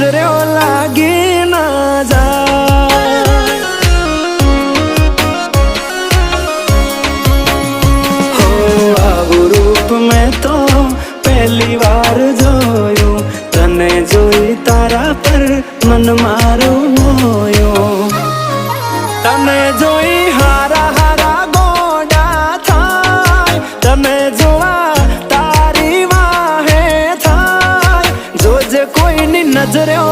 नजरो लागी ना जाए। हो आवु रूप में तो पहली बार जोयो, तने जोई तारा पर मन मारो मोयो। तने जोई हारा हारा गोडा थाय, तने जोआ तारी वाहे थाय। जोजे कोई नी नजरो